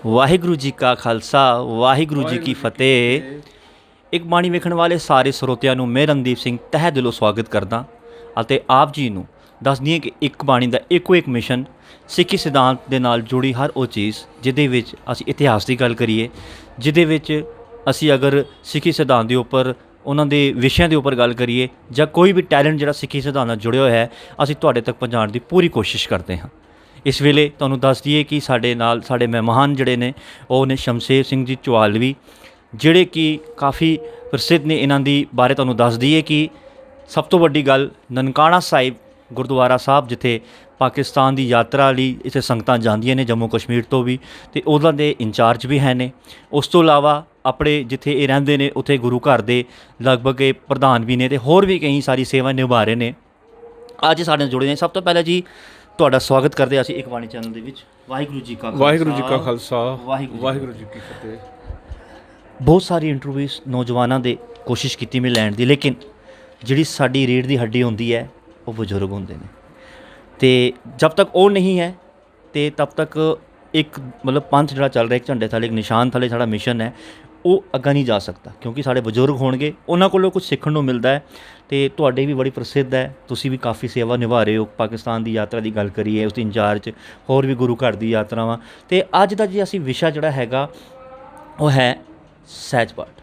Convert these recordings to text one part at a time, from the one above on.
ਵਾਹਿਗੁਰੂ ਜੀ ਕਾ ਖਾਲਸਾ ਵਾਹਿਗੁਰੂ ਜੀ ਕੀ ਫਤਿਹ। ਇੱਕ ਬਾਣੀ ਵੇਖਣ ਵਾਲੇ ਸਾਰੇ ਸਰੋਤਿਆਂ ਨੂੰ ਮੈਂ ਰਣਦੀਪ ਸਿੰਘ ਤਹਿ ਦਿਲੋਂ ਸਵਾਗਤ ਕਰਦਾ ਅਤੇ ਆਪ ਜੀ ਨੂੰ ਦੱਸ ਦਈਏ ਕਿ ਇੱਕ ਬਾਣੀ ਦਾ ਇੱਕੋ ਇੱਕ ਮਿਸ਼ਨ ਸਿੱਖੀ ਸਿਧਾਂਤ ਦੇ ਨਾਲ ਜੁੜੀ ਹਰ ਉਹ ਚੀਜ਼ ਜਿਹਦੇ ਵਿੱਚ ਅਸੀਂ ਇਤਿਹਾਸ ਦੀ ਗੱਲ ਕਰੀਏ, ਜਿਹਦੇ ਵਿੱਚ ਅਸੀਂ ਅਗਰ ਸਿੱਖੀ ਸਿਧਾਂਤ ਦੇ ਉੱਪਰ ਉਹਨਾਂ ਦੇ ਵਿਸ਼ਿਆਂ ਦੇ ਉੱਪਰ ਗੱਲ ਕਰੀਏ ਜਾਂ ਕੋਈ ਵੀ ਟੈਲੈਂਟ ਜਿਹੜਾ ਸਿੱਖੀ ਸਿਧਾਂਤ ਨਾਲ ਜੁੜਿਆ ਹੋਇਆ ਹੈ ਅਸੀਂ ਤੁਹਾਡੇ ਤੱਕ ਪਹੁੰਚਾਉਣ ਦੀ ਪੂਰੀ ਕੋਸ਼ਿਸ਼ ਕਰਦੇ ਹਾਂ। ਇਸ ਵੇਲੇ ਤੁਹਾਨੂੰ ਦੱਸ ਦਈਏ ਕਿ ਸਾਡੇ ਨਾਲ ਸਾਡੇ ਮਹਿਮਾਨ ਜਿਹੜੇ ਨੇ ਉਹ ਨੇ ਸ਼ਮਸ਼ੇਰ ਸਿੰਘ ਜੀ ਚੁਆਲਵੀ, ਜਿਹੜੇ ਕਿ ਕਾਫੀ ਪ੍ਰਸਿੱਧ ਨੇ। ਇਹਨਾਂ ਦੀ ਬਾਰੇ ਤੁਹਾਨੂੰ ਦੱਸ ਦਈਏ ਕਿ ਸਭ ਤੋਂ ਵੱਡੀ ਗੱਲ ਨਨਕਾਣਾ ਸਾਹਿਬ ਗੁਰਦੁਆਰਾ ਸਾਹਿਬ, ਜਿੱਥੇ ਪਾਕਿਸਤਾਨ ਦੀ ਯਾਤਰਾ ਲਈ ਇੱਥੇ ਸੰਗਤਾਂ ਜਾਂਦੀਆਂ ਨੇ ਜੰਮੂ ਕਸ਼ਮੀਰ ਤੋਂ ਵੀ, ਅਤੇ ਉਹਨਾਂ ਦੇ ਇੰਚਾਰਜ ਵੀ ਹੈ ਨੇ। ਉਸ ਤੋਂ ਇਲਾਵਾ ਆਪਣੇ ਜਿੱਥੇ ਇਹ ਰਹਿੰਦੇ ਨੇ ਉੱਥੇ ਗੁਰੂ ਘਰ ਦੇ ਲਗਭਗ ਇਹ ਪ੍ਰਧਾਨ ਵੀ ਨੇ ਅਤੇ ਹੋਰ ਵੀ ਕਈ ਸਾਰੀ ਸੇਵਾ ਨਿਭਾ ਰਹੇ ਨੇ। ਅੱਜ ਸਾਡੇ ਨਾਲ ਜੁੜੇ ਨੇ। ਸਭ ਤੋਂ ਪਹਿਲਾਂ ਜੀ ਤੁਹਾਡਾ ਸਵਾਗਤ ਕਰਦੇ ਅਸੀਂ ਇੱਕ ਬਾਣੀ ਚੈਨਲ ਦੇ ਵਿੱਚ। ਵਾਹਿਗੁਰੂ ਜੀ ਕਾ ਖਾਲਸਾ ਵਾਹਿਗੁਰੂ ਜੀ ਕੀ ਫਤਿਹ। ਬਹੁਤ ਸਾਰੀ ਇੰਟਰਵਿਊਜ਼ ਨੌਜਵਾਨਾਂ ਦੇ ਕੋਸ਼ਿਸ਼ ਕੀਤੀ ਮੈਂ ਲੈਣ ਦੀ, ਲੇਕਿਨ ਜਿਹੜੀ ਸਾਡੀ ਰੀੜ੍ਹ ਦੀ ਹੱਡੀ ਹੁੰਦੀ ਹੈ ਉਹ ਬਜ਼ੁਰਗ ਹੁੰਦੇ ਨੇ, ਅਤੇ ਜਦ ਤੱਕ ਉਹ ਨਹੀਂ ਹੈ ਅਤੇ ਤਬ ਤੱਕ ਇੱਕ ਮਤਲਬ ਪੰਥ ਜਿਹੜਾ ਚੱਲ ਰਿਹਾ ਇੱਕ ਝੰਡੇ ਥੱਲੇ, ਇੱਕ ਨਿਸ਼ਾਨ ਥੱਲੇ ਸਾਡਾ ਮਿਸ਼ਨ ਹੈ ਉਹ ਅੱਗਾ ਨਹੀਂ ਜਾ ਸਕਦਾ, ਕਿਉਂਕਿ ਸਾਡੇ ਬਜ਼ੁਰਗ ਹੋਣਗੇ, ਉਹਨਾਂ ਕੋਲੋਂ ਕੁਝ ਸਿੱਖਣ ਨੂੰ ਮਿਲਦਾ ਹੈ। ਅਤੇ ਤੁਹਾਡੇ ਵੀ ਬੜੀ ਪ੍ਰਸਿੱਧ ਹੈ, ਤੁਸੀਂ ਵੀ ਕਾਫੀ ਸੇਵਾ ਨਿਭਾ ਰਹੇ ਹੋ। ਪਾਕਿਸਤਾਨ ਦੀ ਯਾਤਰਾ ਦੀ ਗੱਲ ਕਰੀਏ, ਉਸ ਦੀ ਇੰਚਾਰਜ, ਹੋਰ ਵੀ ਗੁਰੂ ਘਰ ਦੀ ਯਾਤਰਾਵਾਂ। ਅਤੇ ਅੱਜ ਦਾ ਜੇ ਅਸੀਂ ਵਿਸ਼ਾ ਜਿਹੜਾ ਹੈਗਾ ਉਹ ਹੈ ਸਹਿਜ ਪਾਠ।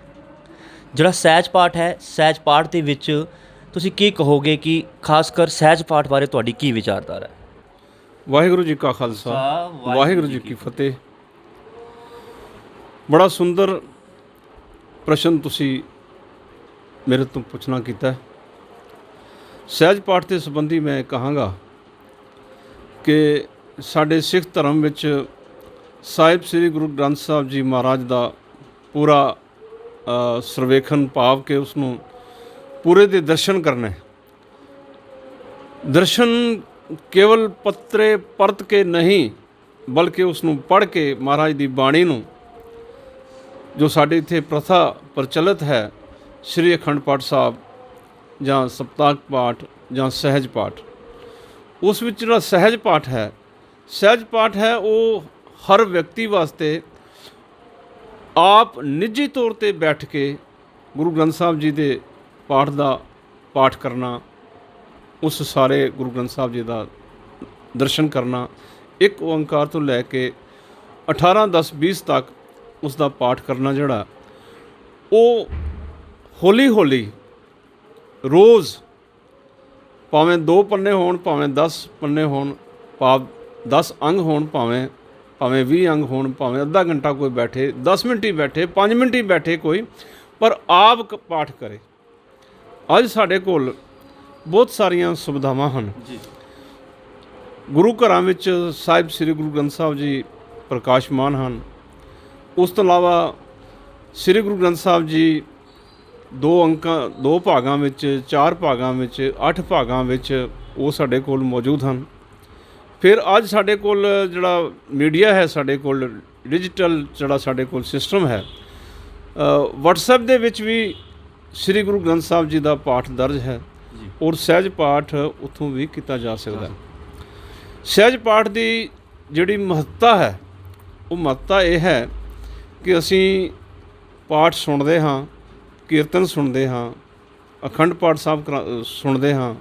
ਜਿਹੜਾ ਸਹਿਜ ਪਾਠ ਹੈ, ਸਹਿਜ ਪਾਠ ਦੇ ਵਿੱਚ ਤੁਸੀਂ ਕੀ ਕਹੋਗੇ ਕਿ ਖਾਸ ਕਰ ਸਹਿਜ ਪਾਠ ਬਾਰੇ ਤੁਹਾਡੀ ਕੀ ਵਿਚਾਰਧਾਰਾ ਹੈ? ਵਾਹਿਗੁਰੂ ਜੀ ਕਾ ਖਾਲਸਾ ਵਾਹਿਗੁਰੂ ਜੀ ਕੀ ਫਤਿਹ। ਬੜਾ ਸੁੰਦਰ ਪ੍ਰਸ਼ਨ ਤੁਸੀਂ ਮੇਰੇ ਤੋਂ ਪੁੱਛਣਾ ਕੀਤਾ। ਸਹਿਜ ਪਾਠ ਦੇ ਸੰਬੰਧੀ ਮੈਂ ਕਹਾਂਗਾ ਕਿ ਸਾਡੇ ਸਿੱਖ ਧਰਮ ਵਿੱਚ ਸਾਹਿਬ ਸ੍ਰੀ ਗੁਰੂ ਗ੍ਰੰਥ ਸਾਹਿਬ ਜੀ ਮਹਾਰਾਜ ਦਾ ਪੂਰਾ ਸਰਵੇਖਣ ਭਾਵ ਕਿ ਉਸ ਨੂੰ ਪੂਰੇ ਦੇ ਦਰਸ਼ਨ ਕਰਨੇ। ਦਰਸ਼ਨ ਕੇਵਲ ਪੱਤਰੇ ਪਰਤ ਕੇ ਨਹੀਂ, ਬਲਕਿ ਉਸ ਨੂੰ ਪੜ੍ਹ ਕੇ ਮਹਾਰਾਜ ਦੀ ਬਾਣੀ ਨੂੰ, ਜੋ ਸਾਡੇ ਇੱਥੇ ਪ੍ਰਥਾ ਪ੍ਰਚਲਿਤ ਹੈ, ਸ਼੍ਰੀ ਅਖੰਡ ਪਾਠ ਸਾਹਿਬ ਜਾਂ ਸਪਤਾਕ ਪਾਠ ਜਾਂ ਸਹਿਜ ਪਾਠ, ਉਸ ਵਿੱਚ ਜਿਹੜਾ ਸਹਿਜ ਪਾਠ ਹੈ ਉਹ ਹਰ ਵਿਅਕਤੀ ਵਾਸਤੇ ਆਪ ਨਿੱਜੀ ਤੌਰ 'ਤੇ ਬੈਠ ਕੇ ਗੁਰੂ ਗ੍ਰੰਥ ਸਾਹਿਬ ਜੀ ਦੇ ਪਾਠ ਦਾ ਪਾਠ ਕਰਨਾ, ਉਸ ਸਾਰੇ ਗੁਰੂ ਗ੍ਰੰਥ ਸਾਹਿਬ ਜੀ ਦਾ ਦਰਸ਼ਨ ਕਰਨਾ, ਇੱਕ ਓਂਕਾਰ ਤੋਂ ਲੈ ਕੇ 18, 10, 20 ਤੱਕ ਉਸ ਦਾ ਪਾਠ ਕਰਨਾ, ਜਿਹੜਾ ਉਹ ਹੌਲੀ ਹੌਲੀ ਰੋਜ਼ ਭਾਵੇਂ 2 ਪੰਨੇ ਹੋਣ, ਭਾਵੇਂ 10 ਪੰਨੇ ਹੋਣ, ਭਾਵ 10 ਅੰਗ ਹੋਣ, ਭਾਵੇਂ 20 ਅੰਗ ਹੋਣ, ਭਾਵੇਂ ਅੱਧਾ ਘੰਟਾ ਕੋਈ ਬੈਠੇ, 10 ਮਿੰਟ ਹੀ ਬੈਠੇ, 5 ਮਿੰਟ ਹੀ ਬੈਠੇ ਕੋਈ, ਪਰ ਆਪ ਪਾਠ ਕਰੇ। ਅੱਜ ਸਾਡੇ ਕੋਲ ਬਹੁਤ ਸਾਰੀਆਂ ਸੁਵਿਧਾਵਾਂ ਹਨ ਜੀ। ਗੁਰੂ ਘਰਾਂ ਵਿੱਚ ਸਾਹਿਬ ਸ੍ਰੀ ਗੁਰੂ ਗ੍ਰੰਥ ਸਾਹਿਬ ਜੀ ਪ੍ਰਕਾਸ਼ਮਾਨ ਹਨ। ਉਸ ਤੋਂ ਇਲਾਵਾ ਸ੍ਰੀ ਗੁਰੂ ਗ੍ਰੰਥ ਸਾਹਿਬ ਜੀ 2 ਭਾਗਾਂ ਵਿੱਚ, 4 ਭਾਗਾਂ ਵਿੱਚ, 8 ਭਾਗਾਂ ਵਿੱਚ ਉਹ ਸਾਡੇ ਕੋਲ ਮੌਜੂਦ ਹਨ। ਫਿਰ ਅੱਜ ਸਾਡੇ ਕੋਲ ਜਿਹੜਾ ਮੀਡੀਆ ਹੈ, ਸਾਡੇ ਕੋਲ ਡਿਜੀਟਲ ਜਿਹੜਾ ਸਾਡੇ ਕੋਲ ਸਿਸਟਮ ਹੈ, WhatsApp ਦੇ ਵਿੱਚ ਵੀ ਸ੍ਰੀ ਗੁਰੂ ਗ੍ਰੰਥ ਸਾਹਿਬ ਜੀ ਦਾ ਪਾਠ ਦਰਜ ਹੈ ਔਰ ਸਹਿਜ ਪਾਠ ਉੱਥੋਂ ਵੀ ਕੀਤਾ ਜਾ ਸਕਦਾ। ਸਹਿਜ ਪਾਠ ਦੀ ਜਿਹੜੀ ਮਹੱਤਤਾ ਹੈ, ਉਹ ਮਹੱਤਤਾ ਇਹ ਹੈ ਕਿ ਅਸੀਂ ਪਾਠ ਸੁਣਦੇ ਹਾਂ, ਕੀਰਤਨ ਸੁਣਦੇ ਹਾਂ, ਅਖੰਡ ਪਾਠ ਸਾਹਿਬ ਸੁਣਦੇ ਹਾਂ,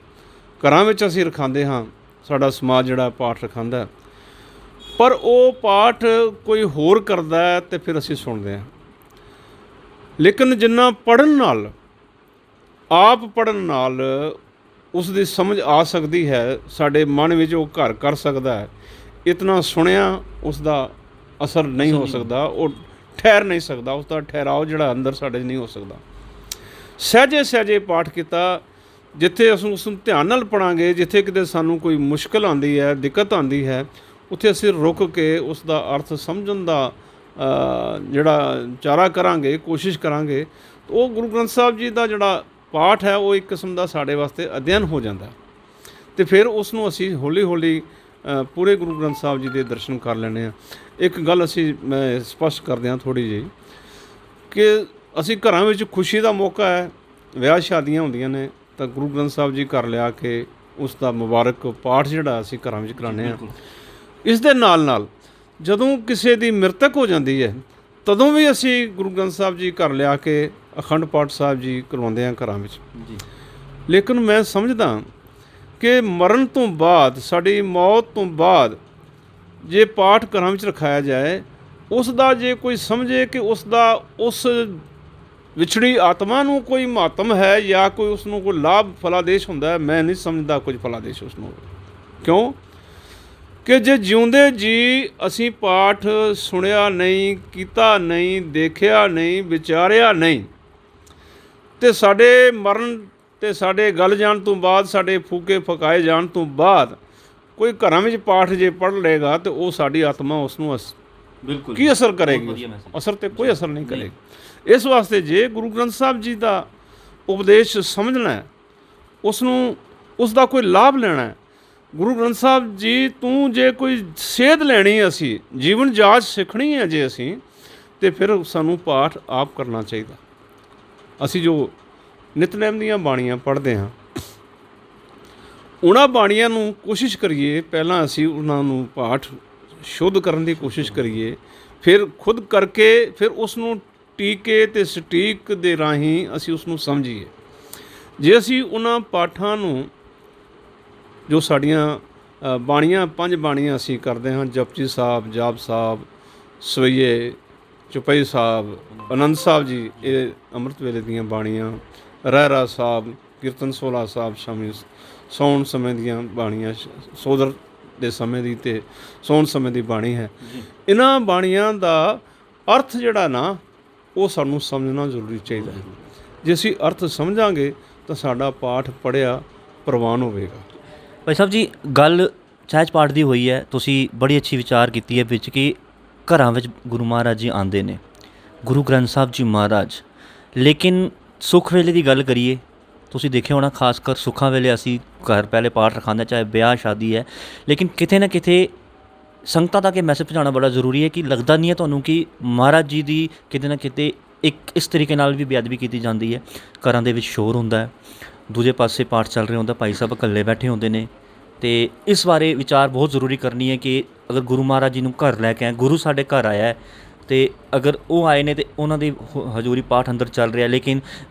ਘਰਾਂ ਵਿੱਚ ਅਸੀਂ ਰਖਾਉਂਦੇ ਹਾਂ, ਸਾਡਾ ਸਮਾਜ ਜਿਹੜਾ ਪਾਠ ਰਖਾਉਂਦਾ, ਪਰ ਉਹ ਪਾਠ ਕੋਈ ਹੋਰ ਕਰਦਾ ਹੈ ਅਤੇ ਫਿਰ ਅਸੀਂ ਸੁਣਦੇ ਹਾਂ। ਲੇਕਿਨ ਜਿੰਨਾ ਪੜ੍ਹਨ ਨਾਲ, ਆਪ ਪੜ੍ਹਨ ਨਾਲ ਉਸ ਦੀ ਸਮਝ ਆ ਸਕਦੀ ਹੈ, ਸਾਡੇ ਮਨ ਵਿੱਚ ਉਹ ਘਰ ਕਰ ਸਕਦਾ ਹੈ, ਇਤਨਾ ਸੁਣਿਆ ਉਸ ਦਾ ਅਸਰ ਨਹੀਂ ਹੋ ਸਕਦਾ, ਉਹ ਠਹਿਰ ਨਹੀਂ ਸਕਦਾ, ਉਸ ਦਾ ਠਹਿਰਾਓ ਜਿਹੜਾ ਅੰਦਰ ਸਾਡੇ 'ਚ ਨਹੀਂ ਹੋ ਸਕਦਾ। ਸਹਿਜੇ ਸਹਿਜੇ ਪਾਠ ਕੀਤਾ, ਜਿੱਥੇ ਅਸੀਂ ਉਸ ਨੂੰ ਧਿਆਨ ਨਾਲ ਪੜ੍ਹਾਂਗੇ, ਜਿੱਥੇ ਕਿਤੇ ਸਾਨੂੰ ਕੋਈ ਮੁਸ਼ਕਿਲ ਆਉਂਦੀ ਹੈ, ਦਿੱਕਤ ਆਉਂਦੀ ਹੈ, ਉੱਥੇ ਅਸੀਂ ਰੁਕ ਕੇ ਉਸ ਦਾ ਅਰਥ ਸਮਝਣ ਦਾ ਜਿਹੜਾ ਚਾਰਾ ਕਰਾਂਗੇ, ਕੋਸ਼ਿਸ਼ ਕਰਾਂਗੇ, ਉਹ ਗੁਰੂ ਗ੍ਰੰਥ ਸਾਹਿਬ ਜੀ ਦਾ ਜਿਹੜਾ ਪਾਠ ਹੈ ਉਹ ਇੱਕ ਕਿਸਮ ਦਾ ਸਾਡੇ ਵਾਸਤੇ ਅਧਿਐਨ ਹੋ ਜਾਂਦਾ, ਅਤੇ ਫਿਰ ਉਸ ਨੂੰ ਅਸੀਂ ਹੌਲੀ ਹੌਲੀ ਪੂਰੇ ਗੁਰੂ ਗ੍ਰੰਥ ਸਾਹਿਬ ਜੀ ਦੇ ਦਰਸ਼ਨ ਕਰ ਲੈਂਦੇ ਹਾਂ। ਇੱਕ ਗੱਲ ਮੈਂ ਸਪਸ਼ਟ ਕਰਦੇ ਹਾਂ ਥੋੜ੍ਹੀ ਜਿਹੀ, ਕਿ ਅਸੀਂ ਘਰਾਂ ਵਿੱਚ ਖੁਸ਼ੀ ਦਾ ਮੌਕਾ ਹੈ, ਵਿਆਹ ਸ਼ਾਦੀਆਂ ਹੁੰਦੀਆਂ ਨੇ, ਤਾਂ ਗੁਰੂ ਗ੍ਰੰਥ ਸਾਹਿਬ ਜੀ ਘਰ ਲਿਆ ਕੇ ਉਸ ਦਾ ਮੁਬਾਰਕ ਪਾਠ ਜਿਹੜਾ ਅਸੀਂ ਘਰਾਂ ਵਿੱਚ ਕਰਾਉਂਦੇ ਹਾਂ। ਇਸ ਦੇ ਨਾਲ ਨਾਲ ਜਦੋਂ ਕਿਸੇ ਦੀ ਮ੍ਰਿਤਕ ਹੋ ਜਾਂਦੀ ਹੈ ਤਦੋਂ ਵੀ ਅਸੀਂ ਗੁਰੂ ਗ੍ਰੰਥ ਸਾਹਿਬ ਜੀ ਘਰ ਲਿਆ ਕੇ ਅਖੰਡ ਪਾਠ ਸਾਹਿਬ ਜੀ ਕਰਵਾਉਂਦੇ ਹਾਂ ਘਰਾਂ ਵਿੱਚ। ਜੀ ਲੇਕਿਨ ਮੈਂ ਸਮਝਦਾ ਕਿ ਮਰਨ ਤੋਂ ਬਾਅਦ, ਸਾਡੀ ਮੌਤ ਤੋਂ ਬਾਅਦ ਜੇ ਪਾਠ ਘਰਾਂ ਵਿੱਚ ਰਖਾਇਆ ਜਾਏ, ਉਸ ਦਾ ਜੇ ਕੋਈ ਸਮਝੇ ਕਿ ਉਸ ਦਾ ਉਸ ਵਿਛੜੀ ਆਤਮਾ ਨੂੰ ਕੋਈ ਮਹੱਤਵ ਹੈ ਜਾਂ ਕੋਈ ਉਸ ਨੂੰ ਕੋਈ ਲਾਭ ਫਲਾਦੇਸ਼ ਹੁੰਦਾ ਹੈ, ਮੈਂ ਨਹੀਂ ਸਮਝਦਾ ਕੁਝ ਫਲਾਦੇਸ਼ ਉਸ ਨੂੰ। ਕਿਉਂ ਕਿ ਜੇ ਜਿਉਂਦੇ ਜੀ ਅਸੀਂ ਪਾਠ ਸੁਣਿਆ ਨਹੀਂ, ਕੀਤਾ ਨਹੀਂ, ਦੇਖਿਆ ਨਹੀਂ, ਵਿਚਾਰਿਆ ਨਹੀਂ, ਤੇ ਸਾਡੇ ਮਰਨ ਤੇ ਸਾਡੇ ਗਲ ਜਾਣ ਤੋਂ ਬਾਅਦ, ਸਾਡੇ ਫੂਕੇ ਫਕਾਏ ਜਾਣ ਤੋਂ ਬਾਅਦ ਕੋਈ ਘਰਾਂ ਵਿੱਚ ਪਾਠ ਜੇ ਪੜ੍ਹ ਲਏਗਾ ਤੇ ਉਹ ਸਾਡੀ ਆਤਮਾ ਉਸ ਨੂੰ ਬਿਲਕੁਲ ਕੀ ਅਸਰ ਕਰੇਗੀ? ਅਸਰ ਤੇ ਕੋਈ ਅਸਰ ਨਹੀਂ ਕਰੇਗੀ। ਇਸ ਵਾਸਤੇ ਜੇ ਗੁਰੂ ਗ੍ਰੰਥ ਸਾਹਿਬ ਜੀ ਦਾ ਉਪਦੇਸ਼ ਸਮਝਣਾ ਹੈ, ਉਸ ਨੂੰ ਉਸ ਦਾ ਕੋਈ ਲਾਭ ਲੈਣਾ ਹੈ, ਗੁਰੂ ਗ੍ਰੰਥ ਸਾਹਿਬ ਜੀ ਤੂੰ ਜੇ ਕੋਈ ਸੇਧ ਲੈਣੀ, ਅਸੀਂ ਜੀਵਨ ਜਾਚ ਸਿੱਖਣੀ ਹੈ ਜੇ ਅਸੀਂ, ਤੇ ਫਿਰ ਸਾਨੂੰ ਪਾਠ ਆਪ ਕਰਨਾ ਚਾਹੀਦਾ। ਅਸੀਂ ਜੋ ਨਿਤਨੇਮ ਦੀਆਂ ਬਾਣੀਆਂ ਪੜ੍ਹਦੇ ਹਾਂ, ਉਹਨਾਂ ਬਾਣੀਆਂ ਨੂੰ ਕੋਸ਼ਿਸ਼ ਕਰੀਏ ਪਹਿਲਾਂ ਅਸੀਂ ਉਹਨਾਂ ਨੂੰ ਪਾਠ ਸ਼ੁੱਧ ਕਰਨ ਦੀ ਕੋਸ਼ਿਸ਼ ਕਰੀਏ, ਫਿਰ ਖੁਦ ਕਰਕੇ ਫਿਰ ਉਸ ਨੂੰ ਟੀਕੇ ਅਤੇ ਸਟੀਕ ਦੇ ਰਾਹੀਂ ਅਸੀਂ ਉਸ ਨੂੰ ਸਮਝੀਏ। ਜੇ ਅਸੀਂ ਉਹਨਾਂ ਪਾਠਾਂ ਨੂੰ, ਜੋ ਸਾਡੀਆਂ ਬਾਣੀਆਂ 5 ਬਾਣੀਆਂ ਅਸੀਂ ਕਰਦੇ ਹਾਂ, ਜਪਜੀ ਸਾਹਿਬ, ਜਾਪ ਸਾਹਿਬ, ਸਵਈਏ, ਚੁਪਈ ਸਾਹਿਬ, ਆਨੰਦ ਸਾਹਿਬ ਜੀ, ਇਹ ਅੰਮ੍ਰਿਤ ਵੇਲੇ ਦੀਆਂ ਬਾਣੀਆਂ, ਰਹਿਰਾ ਸਾਹਿਬ, ਕੀਰਤਨ ਸੋਹਲਾ ਸਾਹਿਬ ਸ਼ਾਮਿਲ, ਸੌਣ ਸਮੇਂ ਦੀਆਂ ਬਾਣੀਆਂ, ਸੋਦਰ ਦੇ ਸਮੇਂ ਦੀ ਅਤੇ ਸੌਣ ਸਮੇਂ ਦੀ ਬਾਣੀ ਹੈ। ਇਹਨਾਂ ਬਾਣੀਆਂ ਦਾ ਅਰਥ ਜਿਹੜਾ ਨਾ ਉਹ ਸਾਨੂੰ ਸਮਝਣਾ ਜ਼ਰੂਰੀ ਚਾਹੀਦਾ ਹੈ। ਜੇ ਅਸੀਂ ਅਰਥ ਸਮਝਾਂਗੇ ਤਾਂ ਸਾਡਾ ਪਾਠ ਪੜ੍ਹਿਆ ਪ੍ਰਵਾਨ ਹੋਵੇਗਾ। ਭਾਈ ਸਾਹਿਬ ਜੀ, ਗੱਲ ਸਹਿਜ ਪਾਠ ਦੀ ਹੋਈ ਹੈ, ਤੁਸੀਂ ਬੜੀ ਅੱਛੀ ਵਿਚਾਰ ਕੀਤੀ ਹੈ ਵਿੱਚ ਕਿ ਘਰਾਂ ਵਿੱਚ ਗੁਰੂ ਮਹਾਰਾਜ ਜੀ ਆਉਂਦੇ ਨੇ, ਗੁਰੂ ਗ੍ਰੰਥ ਸਾਹਿਬ ਜੀ ਮਹਾਰਾਜ। ਲੇਕਿਨ ਸੁੱਖ ਵੇਲੇ ਦੀ ਗੱਲ ਕਰੀਏ, ਤੁਸੀਂ ਦੇਖਿਆ ਹੋਣਾ, ਖਾਸ ਕਰ ਸੁੱਖਾਂ ਵੇਲੇ ਅਸੀਂ ਘਰ ਪਹਿਲੇ ਪਾਠ ਰਖਾਉਂਦੇ, ਚਾਹੇ ਵਿਆਹ ਸ਼ਾਦੀ ਹੈ, ਲੇਕਿਨ ਕਿਤੇ ਨਾ ਕਿਤੇ ਸੰਗਤਾਂ ਤੱਕ ਇਹ ਮੈਸੇਜ ਪਹੁੰਚਾਉਣਾ ਬੜਾ ਜ਼ਰੂਰੀ ਹੈ ਕਿ ਲੱਗਦਾ ਨਹੀਂ ਹੈ ਤੁਹਾਨੂੰ ਕਿ ਮਹਾਰਾਜ ਜੀ ਦੀ ਕਿਤੇ ਨਾ ਕਿਤੇ ਇੱਕ ਇਸ ਤਰੀਕੇ ਨਾਲ ਵੀ ਬੇਅਦਬੀ ਕੀਤੀ ਜਾਂਦੀ ਹੈ। ਘਰਾਂ ਦੇ ਵਿੱਚ ਸ਼ੋਰ ਹੁੰਦਾ ਹੈ, ਦੂਜੇ ਪਾਸੇ ਪਾਠ ਚੱਲ ਰਿਹਾ ਹੁੰਦਾ, ਭਾਈ ਸਾਹਿਬ ਇਕੱਲੇ ਬੈਠੇ ਹੁੰਦੇ ਨੇ, ਅਤੇ ਇਸ ਬਾਰੇ ਵਿਚਾਰ ਬਹੁਤ ਜ਼ਰੂਰੀ ਕਰਨੀ ਹੈ ਕਿ ਅਗਰ ਗੁਰੂ ਮਹਾਰਾਜ ਜੀ ਨੂੰ ਘਰ ਲੈ ਕੇ ਆਏ, ਗੁਰੂ ਸਾਡੇ ਘਰ ਆਇਆ ਹੈ, ਅਤੇ ਅਗਰ ਉਹ ਆਏ ਨੇ ਅਤੇ ਉਹਨਾਂ ਦੀ ਹਜ਼ੂਰੀ ਪਾਠ ਅੰਦਰ ਚੱਲ ਰਿਹਾ, ਲੇਕਿਨ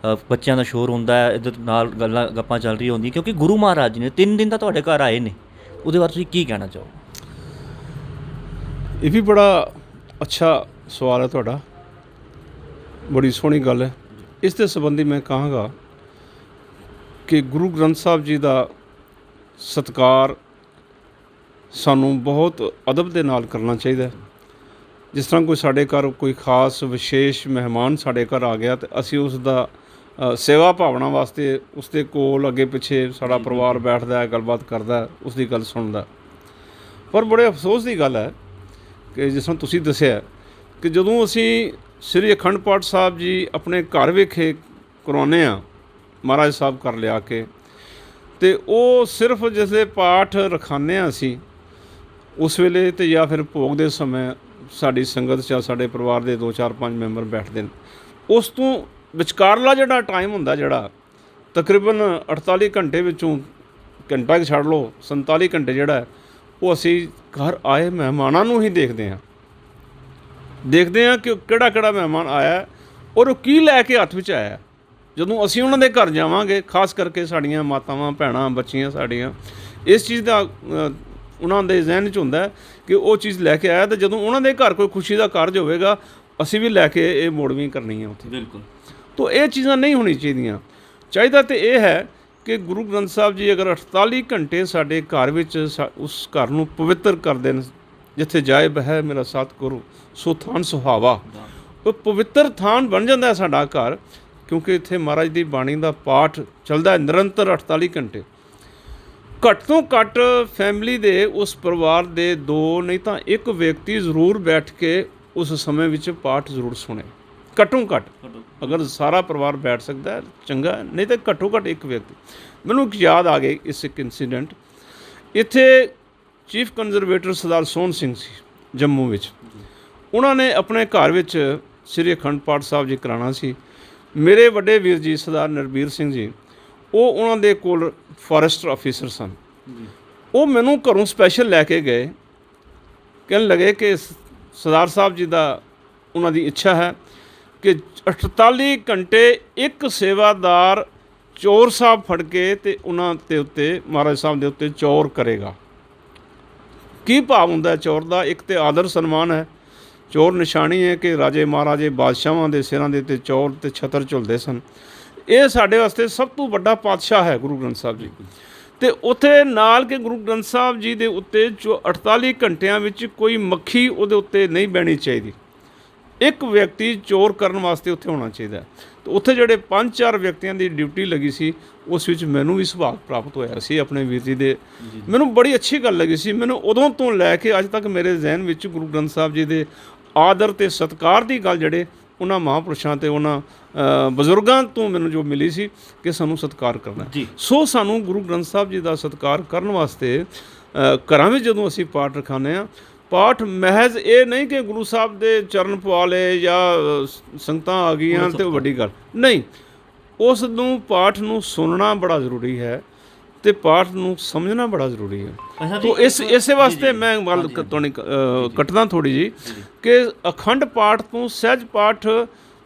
ਬੱਚਿਆਂ ਦਾ ਸ਼ੋਰ ਹੁੰਦਾ ਹੈ, ਇੱਧਰ ਨਾਲ ਗੱਲਾਂ ਗੱਪਾਂ ਚੱਲ ਰਹੀਆਂ ਹੁੰਦੀਆਂ, ਕਿਉਂਕਿ ਗੁਰੂ ਮਹਾਰਾਜ ਜੀ ਨੇ 3 ਦਿਨ ਤਾਂ ਤੁਹਾਡੇ ਘਰ ਆਏ ਨੇ, ਉਹਦੇ ਬਾਰੇ ਤੁਸੀਂ ਕੀ ਕਹਿਣਾ ਚਾਹੋ? ਇਹ ਵੀ ਬੜਾ ਅੱਛਾ ਸਵਾਲ ਹੈ ਤੁਹਾਡਾ, ਬੜੀ ਸੋਹਣੀ ਗੱਲ ਹੈ। ਇਸ ਦੇ ਸੰਬੰਧੀ ਮੈਂ ਕਹਾਂਗਾ ਕਿ ਗੁਰੂ ਗ੍ਰੰਥ ਸਾਹਿਬ ਜੀ ਦਾ ਸਤਿਕਾਰ ਸਾਨੂੰ ਬਹੁਤ ਅਦਬ ਦੇ ਨਾਲ ਕਰਨਾ ਚਾਹੀਦਾ। ਜਿਸ ਤਰ੍ਹਾਂ ਕੋਈ ਸਾਡੇ ਘਰ ਕੋਈ ਖਾਸ ਵਿਸ਼ੇਸ਼ ਮਹਿਮਾਨ ਸਾਡੇ ਘਰ ਆ ਗਿਆ ਅਤੇ ਅਸੀਂ ਉਸ ਦਾ ਸੇਵਾ ਭਾਵਨਾ ਵਾਸਤੇ ਉਸ ਦੇ ਕੋਲ ਅੱਗੇ ਪਿੱਛੇ ਸਾਡਾ ਪਰਿਵਾਰ ਬੈਠਦਾ ਹੈ, ਗੱਲਬਾਤ ਕਰਦਾ, ਉਸ ਦੀ ਗੱਲ ਸੁਣਦਾ। ਪਰ ਬੜੇ ਅਫਸੋਸ ਦੀ ਗੱਲ ਹੈ ਕਿ ਜਿਸ ਤਰ੍ਹਾਂ ਤੁਸੀਂ ਦੱਸਿਆ ਕਿ ਜਦੋਂ ਅਸੀਂ ਸ੍ਰੀ ਅਖੰਡ ਪਾਠ ਸਾਹਿਬ ਜੀ ਆਪਣੇ ਘਰ ਵਿਖੇ ਕਰਵਾਉਂਦੇ ਹਾਂ, ਮਹਾਰਾਜ ਸਾਹਿਬ ਘਰ ਲਿਆ ਕੇ, ਅਤੇ ਉਹ ਸਿਰਫ ਜਿਸਦੇ ਪਾਠ ਰਖਾਉਂਦੇ ਹਾਂ ਅਸੀਂ ਉਸ ਵੇਲੇ, ਅਤੇ ਜਾਂ ਫਿਰ ਭੋਗ ਦੇ ਸਮੇਂ ਸਾਡੀ ਸੰਗਤ 'ਚ ਸਾਡੇ ਪਰਿਵਾਰ ਦੇ 2, 4, 5 ਮੈਂਬਰ ਬੈਠਦੇ ਨੇ, ਉਸ ਤੋਂ ਵਿਚਕਾਰਲਾ ਜਿਹੜਾ ਟਾਈਮ ਹੁੰਦਾ, ਜਿਹੜਾ ਤਕਰੀਬਨ 48 ਘੰਟੇ ਵਿੱਚੋਂ ਘੰਟਾ ਛੱਡ ਲਓ, 47 ਘੰਟੇ ਜਿਹੜਾ ਹੈ ਉਹ ਅਸੀਂ ਘਰ ਆਏ ਮਹਿਮਾਨਾਂ ਨੂੰ ਹੀ ਦੇਖਦੇ ਹਾਂ ਕਿ ਕਿਹੜਾ ਮਹਿਮਾਨ ਆਇਆ ਔਰ ਉਹ ਕੀ ਲੈ ਕੇ ਹੱਥ ਵਿੱਚ ਆਇਆ। ਜਦੋਂ ਅਸੀਂ ਉਹਨਾਂ ਦੇ ਘਰ ਜਾਵਾਂਗੇ, ਖਾਸ ਕਰਕੇ ਸਾਡੀਆਂ ਮਾਤਾਵਾਂ, ਭੈਣਾਂ, ਬੱਚੀਆਂ ਸਾਡੀਆਂ, ਇਸ ਚੀਜ਼ ਦਾ ਉਹਨਾਂ ਦੇ ਜ਼ਿਹਨ 'ਚ ਹੁੰਦਾ ਕਿ ਉਹ ਚੀਜ਼ ਲੈ ਕੇ ਆਇਆ, ਅਤੇ ਜਦੋਂ ਉਹਨਾਂ ਦੇ ਘਰ ਕੋਈ ਖੁਸ਼ੀ ਦਾ ਕਾਰਜ ਹੋਵੇਗਾ ਅਸੀਂ ਵੀ ਲੈ ਕੇ ਇਹ ਮੋੜਵੀਂ ਕਰਨੀ ਹੈ ਉੱਥੇ। ਬਿਲਕੁਲ। ਤਾਂ ਇਹ ਚੀਜ਼ਾਂ ਨਹੀਂ ਹੋਣੀ ਚਾਹੀਦੀਆਂ। ਚਾਹੀਦਾ ਤਾਂ ਇਹ ਹੈ ਕਿ ਗੁਰੂ ਗ੍ਰੰਥ ਸਾਹਿਬ ਜੀ ਅਗਰ 48 ਘੰਟੇ ਸਾਡੇ ਘਰ ਵਿੱਚ ਉਸ ਘਰ ਨੂੰ ਪਵਿੱਤਰ ਕਰਦੇ ਨੇ, ਜਿੱਥੇ ਜਾਏ ਬਹਿ ਮੇਰਾ ਸਤਿਗੁਰੂ ਸੋ ਥਾਨ ਸੁਹਾਵਾ, ਉਹ ਪਵਿੱਤਰ ਥਾਨ ਬਣ ਜਾਂਦਾ ਸਾਡਾ ਘਰ, ਕਿਉਂਕਿ ਇੱਥੇ ਮਹਾਰਾਜ ਦੀ ਬਾਣੀ ਦਾ ਪਾਠ ਚੱਲਦਾ ਹੈ ਨਿਰੰਤਰ 48 ਘੰਟੇ। ਘੱਟ ਤੋਂ ਘੱਟ ਫੈਮਿਲੀ ਦੇ ਉਸ ਪਰਿਵਾਰ ਦੇ 2 ਨਹੀਂ ਤਾਂ 1 ਵਿਅਕਤੀ ਜ਼ਰੂਰ ਬੈਠ ਕੇ ਉਸ ਸਮੇਂ ਵਿੱਚ ਪਾਠ ਜ਼ਰੂਰ ਸੁਣੇ, ਘੱਟੋ ਘੱਟ। ਅਗਰ ਸਾਰਾ ਪਰਿਵਾਰ ਬੈਠ ਸਕਦਾ ਹੈ ਚੰਗਾ, ਨਹੀਂ ਤਾਂ ਘੱਟੋ ਘੱਟ 1 ਵਿਅਕਤੀ। ਮੈਨੂੰ ਇੱਕ ਯਾਦ ਆ ਗਈ ਇਸ ਇੱਕ ਇੰਸੀਡੈਂਟ। ਇੱਥੇ ਚੀਫ ਕੰਜ਼ਰਵੇਟਰ ਸਰਦਾਰ ਸੋਹਣ ਸਿੰਘ ਸੀ ਜੰਮੂ ਵਿੱਚ, ਉਹਨਾਂ ਨੇ ਆਪਣੇ ਘਰ ਵਿੱਚ ਸ੍ਰੀ ਅਖੰਡ ਪਾਠ ਸਾਹਿਬ ਜੀ ਕਰਾਉਣਾ ਸੀ। ਮੇਰੇ ਵੱਡੇ ਵੀਰ ਜੀ ਸਰਦਾਰ ਨਰਬੀਰ ਸਿੰਘ ਜੀ, ਉਹ ਉਹਨਾਂ ਦੇ ਕੋਲ ਫੋਰੈਸਟਰ ਆਫੀਸਰ ਸਨ। ਉਹ ਮੈਨੂੰ ਘਰੋਂ ਸਪੈਸ਼ਲ ਲੈ ਕੇ ਗਏ, ਕਹਿਣ ਲੱਗੇ ਕਿ ਸਰਦਾਰ ਸਾਹਿਬ ਜੀ ਦਾ ਉਹਨਾਂ ਦੀ ਇੱਛਾ ਹੈ ਕਿ 48 ਘੰਟੇ ਇੱਕ ਸੇਵਾਦਾਰ ਚੋਰ ਸਾਹਿਬ ਫੜ ਕੇ ਤੇ ਉਹਨਾਂ ਦੇ ਉੱਤੇ ਮਹਾਰਾਜ ਸਾਹਿਬ ਦੇ ਉੱਤੇ ਚੌਰ ਕਰੇਗਾ। ਕੀ ਭਾਵ ਹੁੰਦਾ ਚੌਰ ਦਾ? ਇੱਕ ਤੇ ਆਦਰ ਸਨਮਾਨ ਹੈ। ਚੌਰ ਨਿਸ਼ਾਨੀ ਹੈ ਕਿ ਰਾਜੇ ਮਹਾਰਾਜੇ ਬਾਦਸ਼ਾਹਾਂ ਦੇ ਸਿਰਾਂ ਦੇ ਉੱਤੇ ਚੌਰ ਤੇ ਛਤਰ ਝੁਲਦੇ ਸਨ। ਇਹ ਸਾਡੇ ਵਾਸਤੇ ਸਭ ਤੋਂ ਵੱਡਾ ਪਾਤਸ਼ਾਹ ਹੈ ਗੁਰੂ ਗ੍ਰੰਥ ਸਾਹਿਬ ਜੀ। ਤੇ ਉੱਥੇ ਨਾਲ ਕਿ ਗੁਰੂ ਗ੍ਰੰਥ ਸਾਹਿਬ ਜੀ ਦੇ ਉੱਤੇ 48 ਘੰਟਿਆਂ ਵਿੱਚ ਕੋਈ ਮੱਖੀ ਉਹਦੇ ਉੱਤੇ ਨਹੀਂ ਬਹਿਣੀ ਚਾਹੀਦੀ। ਇੱਕ ਵਿਅਕਤੀ ਚੋਰ ਕਰਨ ਵਾਸਤੇ ਉੱਥੇ ਹੋਣਾ ਚਾਹੀਦਾ। ਤੇ ਉੱਥੇ ਜਿਹੜੇ 5-4 ਵਿਅਕਤੀਆਂ ਦੀ ਡਿਊਟੀ ਲੱਗੀ ਸੀ, ਉਸ ਵਿੱਚ ਮੈਨੂੰ ਵੀ ਸੁਭਾਗ ਪ੍ਰਾਪਤ ਹੋਇਆ ਸੀ ਆਪਣੇ ਵੀਰ ਜੀ ਦੇ। ਮੈਨੂੰ ਬੜੀ ਅੱਛੀ ਗੱਲ ਲੱਗੀ ਸੀ। ਮੈਨੂੰ ਉਦੋਂ ਤੋਂ ਲੈ ਕੇ ਅੱਜ ਤੱਕ ਮੇਰੇ ਜ਼ਿਹਨ ਵਿੱਚ ਗੁਰੂ ਗ੍ਰੰਥ ਸਾਹਿਬ ਜੀ ਦੇ ਆਦਰ ਤੇ ਸਤਿਕਾਰ ਦੀ ਗੱਲ ਜਿਹੜੇ ਉਹਨਾਂ ਮਹਾਂਪੁਰਸ਼ਾਂ ਤੇ ਉਹਨਾਂ ਬਜ਼ੁਰਗਾਂ ਤੋਂ ਮੈਨੂੰ ਜੋ ਮਿਲੀ ਸੀ ਕਿ ਸਾਨੂੰ ਸਤਿਕਾਰ ਕਰਨਾ। ਸੋ ਸਾਨੂੰ ਗੁਰੂ ਗ੍ਰੰਥ ਸਾਹਿਬ ਜੀ ਦਾ ਸਤਿਕਾਰ ਕਰਨ ਵਾਸਤੇ ਘਰਾਂ ਵਿੱਚ ਜਦੋਂ ਅਸੀਂ ਪਾਠ ਰਖਾਉਂਦੇ ਹਾਂ, ਪਾਠ ਮਹਿਜ਼ ਇਹ ਨਹੀਂ ਕਿ ਗੁਰੂ ਸਾਹਿਬ ਦੇ ਚਰਨ ਪਵਾ ਲਏ ਜਾਂ ਸੰਗਤਾਂ ਆ ਗਈਆਂ ਤੇ ਵੱਡੀ ਗੱਲ ਨਹੀਂ। ਉਸ ਨੂੰ ਪਾਠ ਨੂੰ ਸੁਣਨਾ ਬੜਾ ਜ਼ਰੂਰੀ ਹੈ ਤੇ ਪਾਠ ਨੂੰ ਸਮਝਣਾ ਬੜਾ ਜ਼ਰੂਰੀ ਹੈ। ਤੋ ਇਸੇ ਵਾਸਤੇ ਮੈਂ ਗੱਲ ਤੁਹਾਡੀ ਕੱਟਦਾ ਥੋੜੀ ਜੀ ਕਿ ਅਖੰਡ ਪਾਠ ਤੋਂ ਸਹਿਜ ਪਾਠ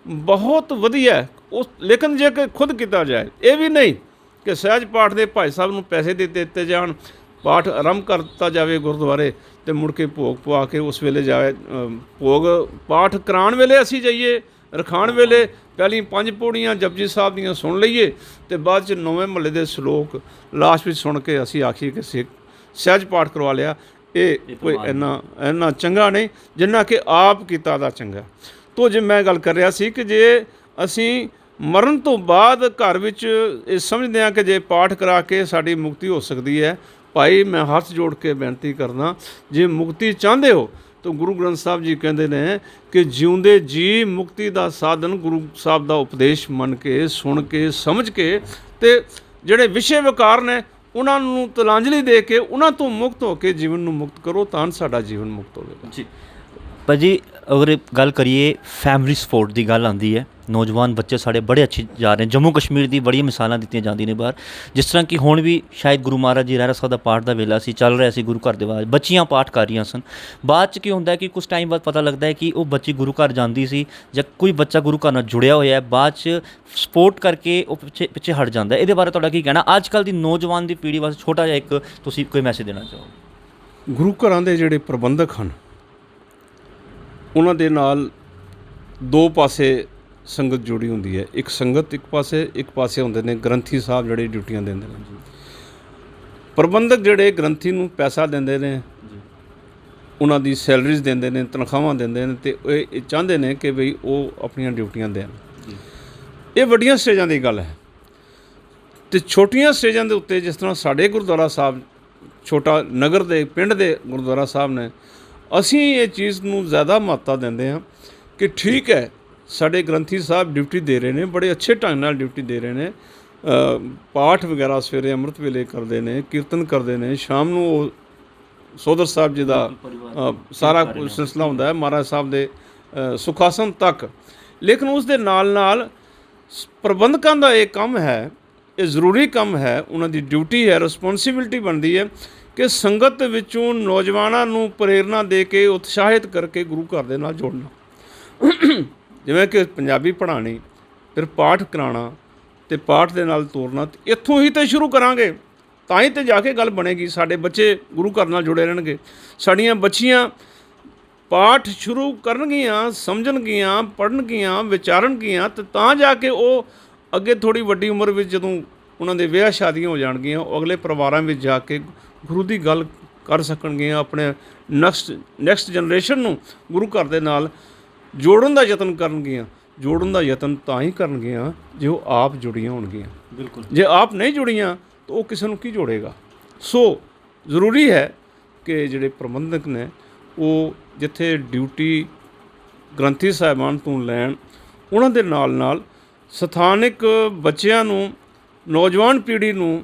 ਬਹੁਤ ਵਧੀਆ ਹੈ। ਉਸ ਲੇਕਿਨ ਜੇ ਕਿ ਖੁਦ ਕੀਤਾ ਜਾਏ, ਇਹ ਵੀ ਨਹੀਂ ਕਿ ਸਹਿਜ ਪਾਠ ਦੇ ਭਾਈ ਸਾਹਿਬ ਨੂੰ ਪੈਸੇ ਦੇ ਦਿੱਤੇ ਜਾਣ, ਪਾਠ ਆਰੰਭ ਕਰ ਦਿੱਤਾ ਜਾਵੇ ਗੁਰਦੁਆਰੇ ਤੇ ਮੁੜ ਕੇ ਭੋਗ ਪਵਾ ਕੇ ਉਸ ਵੇਲੇ ਜਾਵੇ। ਭੋਗ ਪਾਠ ਕਰਾਉਣ ਵੇਲੇ ਅਸੀਂ ਜਾਈਏ, ਰਖਾਉਣ ਵੇਲੇ ਪਹਿਲੀ 5 ਪੌੜੀਆਂ ਜਪਜੀ ਸਾਹਿਬ ਦੀਆਂ ਸੁਣ ਲਈਏ ਤੇ ਬਾਅਦ 'ਚ 9ਵੇਂ ਮਹੱਲੇ ਦੇ ਸ਼ਲੋਕ ਲਾਸਟ ਵਿੱਚ ਸੁਣ ਕੇ ਅਸੀਂ ਆਖੀਏ ਕਿ ਸਹਿਜ ਪਾਠ ਕਰਵਾ ਲਿਆ। ਇਹ ਕੋਈ ਇੰਨਾ ਚੰਗਾ ਨਹੀਂ ਜਿੰਨਾ ਕਿ ਆਪ ਕੀਤਾ ਦਾ ਚੰਗਾ। ਤੋ ਜੇ ਮੈਂ ਗੱਲ ਕਰ ਰਿਹਾ ਸੀ ਕਿ ਜੇ ਅਸੀਂ ਮਰਨ ਤੋਂ ਬਾਅਦ ਘਰ ਵਿੱਚ ਇਹ ਸਮਝਦੇ ਹਾਂ ਕਿ ਜੇ ਪਾਠ ਕਰਾ ਕੇ ਸਾਡੀ ਮੁਕਤੀ ਹੋ ਸਕਦੀ ਹੈ, ਭਾਈ ਮੈਂ ਹੱਥ ਜੋੜ ਕੇ ਬੇਨਤੀ ਕਰਦਾ, ਜੇ ਮੁਕਤੀ ਚਾਹੁੰਦੇ ਹੋ ਤਾਂ ਗੁਰੂ ਗ੍ਰੰਥ ਸਾਹਿਬ ਜੀ ਕਹਿੰਦੇ ਨੇ ਕਿ ਜਿਉਂਦੇ ਜੀ ਮੁਕਤੀ ਦਾ ਸਾਧਨ ਗੁਰੂ ਸਾਹਿਬ ਦਾ ਉਪਦੇਸ਼ ਮੰਨ ਕੇ, ਸੁਣ ਕੇ, ਸਮਝ ਕੇ ਤੇ ਜਿਹੜੇ ਵਿਸ਼ੇ ਵਿਕਾਰ ਨੇ ਉਹਨਾਂ ਨੂੰ ਤਲਾਂਜਲੀ ਦੇ ਕੇ ਉਹਨਾਂ ਤੋਂ ਮੁਕਤ ਹੋ ਕੇ ਜੀਵਨ ਨੂੰ ਮੁਕਤ ਕਰੋ, ਤਾਂ ਸਾਡਾ ਜੀਵਨ ਮੁਕਤ ਹੋਵੇਗਾ। ਜੀ ਭਾਜੀ, ਅਗਰ ਗੱਲ ਕਰੀਏ ਫੈਮਿਲੀ ਸਪੋਰਟ ਦੀ ਗੱਲ ਆਉਂਦੀ ਹੈ, ਨੌਜਵਾਨ ਬੱਚੇ ਸਾਡੇ ਬੜੇ ਅੱਛੇ ਜਾ ਰਹੇ ਨੇ। ਜੰਮੂ ਕਸ਼ਮੀਰ ਦੀ ਬੜੀਆਂ ਮਿਸਾਲਾਂ ਦਿੱਤੀਆਂ ਜਾਂਦੀਆਂ ਨੇ ਬਾਹਰ, ਜਿਸ ਤਰ੍ਹਾਂ ਕਿ ਹੁਣ ਵੀ ਸ਼ਾਇਦ ਗੁਰੂ ਮਹਾਰਾਜ ਜੀ ਰਹਿਰਾਸ ਸਾਹਿਬ ਦਾ ਪਾਠ ਦਾ ਵੇਲਾ ਸੀ, ਚੱਲ ਰਿਹਾ ਸੀ ਗੁਰੂ ਘਰ ਦੇ ਬਾਹਰ, ਬੱਚੀਆਂ ਪਾਠ ਕਰ ਰਹੀਆਂ ਸਨ। ਬਾਅਦ 'ਚ ਕੀ ਹੁੰਦਾ ਕਿ ਕੁਛ ਟਾਈਮ ਬਾਅਦ ਪਤਾ ਲੱਗਦਾ ਹੈ ਕਿ ਉਹ ਬੱਚੀ ਗੁਰੂ ਘਰ ਜਾਂਦੀ ਸੀ ਜਾਂ ਕੋਈ ਬੱਚਾ ਗੁਰੂ ਘਰ ਨਾਲ ਜੁੜਿਆ ਹੋਇਆ ਹੈ, ਬਾਅਦ 'ਚ ਸਪੋਰਟ ਕਰਕੇ ਉਹ ਪਿੱਛੇ ਹਟ ਜਾਂਦਾ। ਇਹਦੇ ਬਾਰੇ ਤੁਹਾਡਾ ਕੀ ਕਹਿਣਾ? ਅੱਜ ਕੱਲ੍ਹ ਦੀ ਨੌਜਵਾਨ ਦੀ ਪੀੜ੍ਹੀ ਵਾਸਤੇ ਛੋਟਾ ਜਿਹਾ ਇੱਕ ਤੁਸੀਂ ਕੋਈ ਮੈਸੇਜ ਦੇਣਾ ਚਾਹੋ? ਗੁਰੂ ਘਰਾਂ ਦੇ ਜਿਹੜੇ ਪ੍ਰਬੰਧਕ ਹਨ ਉਹਨਾਂ ਦੇ ਨਾਲ ਦੋ ਪਾਸੇ ਸੰਗਤ ਜੁੜੀ ਹੁੰਦੀ ਹੈ। ਇੱਕ ਸੰਗਤ ਇੱਕ ਪਾਸੇ ਹੁੰਦੇ ਨੇ ਗ੍ਰੰਥੀ ਸਾਹਿਬ ਜਿਹੜੇ ਡਿਊਟੀਆਂ ਦਿੰਦੇ ਨੇ। ਪ੍ਰਬੰਧਕ ਜਿਹੜੇ ਗ੍ਰੰਥੀ ਨੂੰ ਪੈਸਾ ਦਿੰਦੇ ਨੇ, ਉਹਨਾਂ ਦੀ ਸੈਲਰੀਜ਼ ਦਿੰਦੇ ਨੇ, ਤਨਖਾਹਾਂ ਦਿੰਦੇ ਨੇ ਤੇ ਇਹ ਚਾਹੁੰਦੇ ਨੇ ਕਿ ਬਈ ਉਹ ਆਪਣੀਆਂ ਡਿਊਟੀਆਂ ਦੇਣ। ਇਹ ਵੱਡੀਆਂ ਸਟੇਜਾਂ ਦੀ ਗੱਲ ਹੈ। ਤੇ ਛੋਟੀਆਂ ਸਟੇਜਾਂ ਦੇ ਉੱਤੇ ਜਿਸ ਤਰ੍ਹਾਂ ਸਾਡੇ ਗੁਰਦੁਆਰਾ ਸਾਹਿਬ ਛੋਟਾ ਨਗਰ ਦੇ ਪਿੰਡ ਦੇ ਗੁਰਦੁਆਰਾ ਸਾਹਿਬ ਨੇ, ਅਸੀਂ ਇਹ ਚੀਜ਼ ਨੂੰ ਜ਼ਿਆਦਾ ਮਹੱਤਤਾ ਦਿੰਦੇ ਹਾਂ ਕਿ ਠੀਕ ਹੈ ਸਾਡੇ ਗ੍ਰੰਥੀ ਸਾਹਿਬ ਡਿਊਟੀ ਦੇ ਰਹੇ ਨੇ, ਬੜੇ ਅੱਛੇ ਢੰਗ ਨਾਲ ਡਿਊਟੀ ਦੇ ਰਹੇ ਨੇ। ਪਾਠ ਵਗੈਰਾ ਸਵੇਰੇ ਅੰਮ੍ਰਿਤ ਵੇਲੇ ਕਰਦੇ ਨੇ, ਕੀਰਤਨ ਕਰਦੇ ਨੇ, ਸ਼ਾਮ ਨੂੰ ਉਹ ਸੋਦਰ ਸਾਹਿਬ ਜੀ ਦਾ ਸਾਰਾ ਸਿਲਸਿਲਾ ਹੁੰਦਾ ਹੈ ਮਹਾਰਾਜ ਸਾਹਿਬ ਦੇ ਸੁਖਾਸਨ ਤੱਕ। ਲੇਕਿਨ ਉਸ ਦੇ ਨਾਲ ਪ੍ਰਬੰਧਕਾਂ ਦਾ ਇਹ ਕੰਮ ਹੈ, ਇਹ ਜ਼ਰੂਰੀ ਕੰਮ ਹੈ, ਉਹਨਾਂ ਦੀ ਡਿਊਟੀ ਹੈ, ਰਿਸਪੌਂਸਿਬਿਲਟੀ ਬਣਦੀ ਹੈ ਕਿ ਸੰਗਤ ਵਿੱਚੋਂ ਨੌਜਵਾਨਾਂ ਨੂੰ ਪ੍ਰੇਰਨਾ ਦੇ ਕੇ ਉਤਸ਼ਾਹਿਤ ਕਰਕੇ ਗੁਰੂ ਘਰ ਦੇ ਨਾਲ ਜੋੜਨਾ। ਜਿਵੇਂ ਕਿ ਪੰਜਾਬੀ ਪੜ੍ਹਾਉਣੀ, ਫਿਰ ਪਾਠ ਕਰਾਉਣਾ ਅਤੇ ਪਾਠ ਦੇ ਨਾਲ ਤੋਰਨਾ। ਇੱਥੋਂ ਹੀ ਤਾਂ ਸ਼ੁਰੂ ਕਰਾਂਗੇ ਤਾਂ ਹੀ ਤਾਂ ਜਾ ਕੇ ਗੱਲ ਬਣੇਗੀ। ਸਾਡੇ ਬੱਚੇ ਗੁਰੂ ਘਰ ਨਾਲ ਜੁੜੇ ਰਹਿਣਗੇ, ਸਾਡੀਆਂ ਬੱਚੀਆਂ ਪਾਠ ਸ਼ੁਰੂ ਕਰਨਗੀਆਂ, ਸਮਝਣਗੀਆਂ, ਪੜ੍ਹਨਗੀਆਂ, ਵਿਚਾਰਨਗੀਆਂ ਅਤੇ ਤਾਂ ਜਾ ਕੇ ਉਹ ਅੱਗੇ ਥੋੜ੍ਹੀ ਵੱਡੀ ਉਮਰ ਵਿੱਚ ਜਦੋਂ ਉਹਨਾਂ ਦੇ ਵਿਆਹ ਸ਼ਾਦੀਆਂ ਹੋ ਜਾਣਗੀਆਂ, ਉਹ ਅਗਲੇ ਪਰਿਵਾਰਾਂ ਵਿੱਚ ਜਾ ਕੇ ਗੁਰੂ ਦੀ ਗੱਲ ਕਰ ਸਕਣਗੀਆਂ। ਆਪਣੇ ਨੈਕਸਟ ਜਨਰੇਸ਼ਨ ਨੂੰ ਗੁਰੂ ਘਰ ਦੇ ਨਾਲ ਜੋੜਨ ਦਾ ਯਤਨ ਕਰਨਗੀਆਂ। ਜੋੜਨ ਦਾ ਯਤਨ ਤਾਂ ਹੀ ਕਰਨਗੀਆਂ ਜੇ ਉਹ ਆਪ ਜੁੜੀਆਂ ਹੋਣਗੀਆਂ। ਬਿਲਕੁਲ, ਜੇ ਆਪ ਨਹੀਂ ਜੁੜੀਆਂ ਤਾਂ ਉਹ ਕਿਸੇ ਨੂੰ ਕੀ ਜੋੜੇਗਾ। ਸੋ ਜ਼ਰੂਰੀ ਹੈ ਕਿ ਜਿਹੜੇ ਪ੍ਰਬੰਧਕ ਨੇ ਉਹ ਜਿੱਥੇ ਡਿਊਟੀ ਗ੍ਰੰਥੀ ਸਾਹਿਬਾਨ ਤੋਂ ਲੈਣ, ਉਹਨਾਂ ਦੇ ਨਾਲ ਸਥਾਨਕ ਬੱਚਿਆਂ ਨੂੰ, ਨੌਜਵਾਨ ਪੀੜ੍ਹੀ ਨੂੰ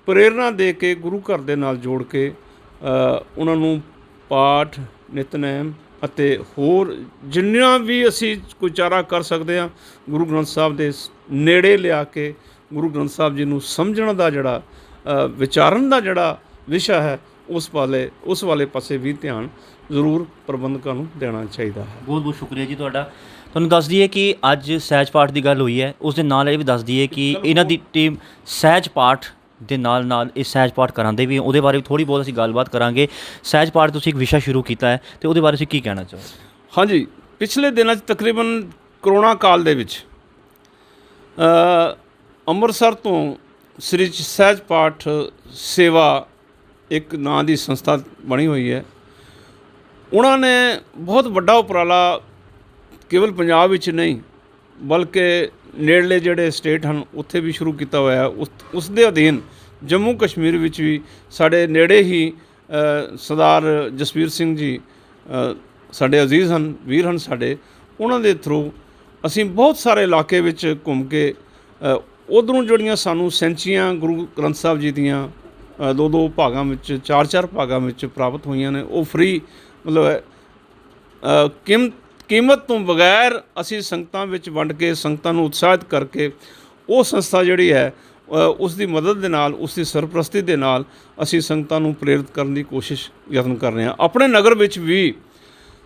ਪ੍ਰੇਰਨਾ ਦੇ ਕੇ ਗੁਰੂ ਘਰ ਦੇ ਨਾਲ ਜੋੜ ਕੇ ਉਹਨਾਂ ਨੂੰ ਪਾਠ, ਨਿਤਨੇਮ ਅਤੇ ਹੋਰ ਜਿੰਨਾ ਵੀ ਅਸੀਂ ਕੋਈ ਚਾਰਾ ਕਰ ਸਕਦੇ ਹਾਂ ਗੁਰੂ ਗ੍ਰੰਥ ਸਾਹਿਬ ਦੇ ਨੇੜੇ ਲਿਆ ਕੇ ਗੁਰੂ ਗ੍ਰੰਥ ਸਾਹਿਬ ਜੀ ਨੂੰ ਸਮਝਣ ਦਾ ਜਿਹੜਾ ਵਿਚਾਰਨ ਦਾ ਜਿਹੜਾ ਵਿਸ਼ਾ ਹੈ ਉਸ ਵਾਲੇ ਪਾਸੇ ਵੀ ਧਿਆਨ ਜ਼ਰੂਰ ਪ੍ਰਬੰਧਕਾਂ ਨੂੰ ਦੇਣਾ ਚਾਹੀਦਾ ਹੈ। ਬਹੁਤ ਬਹੁਤ ਸ਼ੁਕਰੀਆ ਜੀ ਤੁਹਾਡਾ। ਤੁਹਾਨੂੰ ਦੱਸ ਦਈਏ ਕਿ ਅੱਜ ਸਹਿਜ ਪਾਠ ਦੀ ਗੱਲ ਹੋਈ ਹੈ, ਉਸ ਦੇ ਨਾਲ ਇਹ ਵੀ ਦੱਸ ਦਈਏ ਕਿ ਇਹਨਾਂ ਦੀ ਟੀਮ ਸਹਿਜ ਪਾਠ ਦੇ ਨਾਲ ਨਾਲ ਇਹ ਸਹਿਜ ਪਾਠ ਕਰਾਉਂਦੇ ਵੀ, ਉਹਦੇ ਬਾਰੇ ਵੀ ਥੋੜ੍ਹੀ ਬਹੁਤ ਅਸੀਂ ਗੱਲਬਾਤ ਕਰਾਂਗੇ। ਸਹਿਜ ਪਾਠ ਤੁਸੀਂ ਇੱਕ ਵਿਸ਼ਾ ਸ਼ੁਰੂ ਕੀਤਾ ਹੈ ਅਤੇ ਉਹਦੇ ਬਾਰੇ ਤੁਸੀਂ ਕੀ ਕਹਿਣਾ ਚਾਹੋ? ਹਾਂਜੀ, ਪਿਛਲੇ ਦਿਨਾਂ 'ਚ ਤਕਰੀਬਨ ਕਰੋਨਾ ਕਾਲ ਦੇ ਵਿੱਚ ਅੰਮ੍ਰਿਤਸਰ ਤੋਂ ਸ੍ਰੀ ਸਹਿਜ ਪਾਠ ਸੇਵਾ ਇੱਕ ਨਾਂ ਦੀ ਸੰਸਥਾ ਬਣੀ ਹੋਈ ਹੈ। ਉਹਨਾਂ ਨੇ ਬਹੁਤ ਵੱਡਾ ਉਪਰਾਲਾ ਕੇਵਲ ਪੰਜਾਬ ਵਿੱਚ ਨਹੀਂ ਬਲਕਿ ਨੇੜਲੇ ਜਿਹੜੇ ਸਟੇਟ ਹਨ ਉੱਥੇ ਵੀ ਸ਼ੁਰੂ ਕੀਤਾ ਹੋਇਆ। ਉਸ ਦੇ ਅਧੀਨ ਜੰਮੂ ਕਸ਼ਮੀਰ ਵਿੱਚ ਵੀ ਸਾਡੇ ਨੇੜੇ ਹੀ ਸਰਦਾਰ ਜਸਵੀਰ ਸਿੰਘ ਜੀ ਸਾਡੇ ਅਜ਼ੀਜ਼ ਹਨ, ਵੀਰ ਹਨ ਸਾਡੇ, ਉਹਨਾਂ ਦੇ ਥਰੂ ਅਸੀਂ ਬਹੁਤ ਸਾਰੇ ਇਲਾਕੇ ਵਿੱਚ ਘੁੰਮ ਕੇ ਉੱਧਰੋਂ ਜਿਹੜੀਆਂ ਸਾਨੂੰ ਸੈਂਚੀਆਂ ਗੁਰੂ ਗ੍ਰੰਥ ਸਾਹਿਬ ਜੀ ਦੀਆਂ ਦੋ ਦੋ ਭਾਗਾਂ ਵਿੱਚ, ਚਾਰ ਚਾਰ ਭਾਗਾਂ ਵਿੱਚ ਪ੍ਰਾਪਤ ਹੋਈਆਂ ਨੇ, ਉਹ ਫ੍ਰੀ ਮਤਲਬ ਕੀਮਤ ਤੋਂ ਬਗੈਰ ਅਸੀਂ ਸੰਗਤਾਂ ਵਿੱਚ ਵੰਡ ਕੇ ਸੰਗਤਾਂ ਨੂੰ ਉਤਸ਼ਾਹਿਤ ਕਰਕੇ ਉਹ ਸੰਸਥਾ ਜਿਹੜੀ ਹੈ ਉਸ ਦੀ ਮਦਦ ਦੇ ਨਾਲ, ਉਸ ਦੀ ਸਰਪ੍ਰਸਤੀ ਦੇ ਨਾਲ ਅਸੀਂ ਸੰਗਤਾਂ ਨੂੰ ਪ੍ਰੇਰਿਤ ਕਰਨ ਦੀ ਕੋਸ਼ਿਸ਼ ਯਤਨ ਕਰ ਰਹੇ ਹਾਂ। ਆਪਣੇ ਨਗਰ ਵਿੱਚ ਵੀ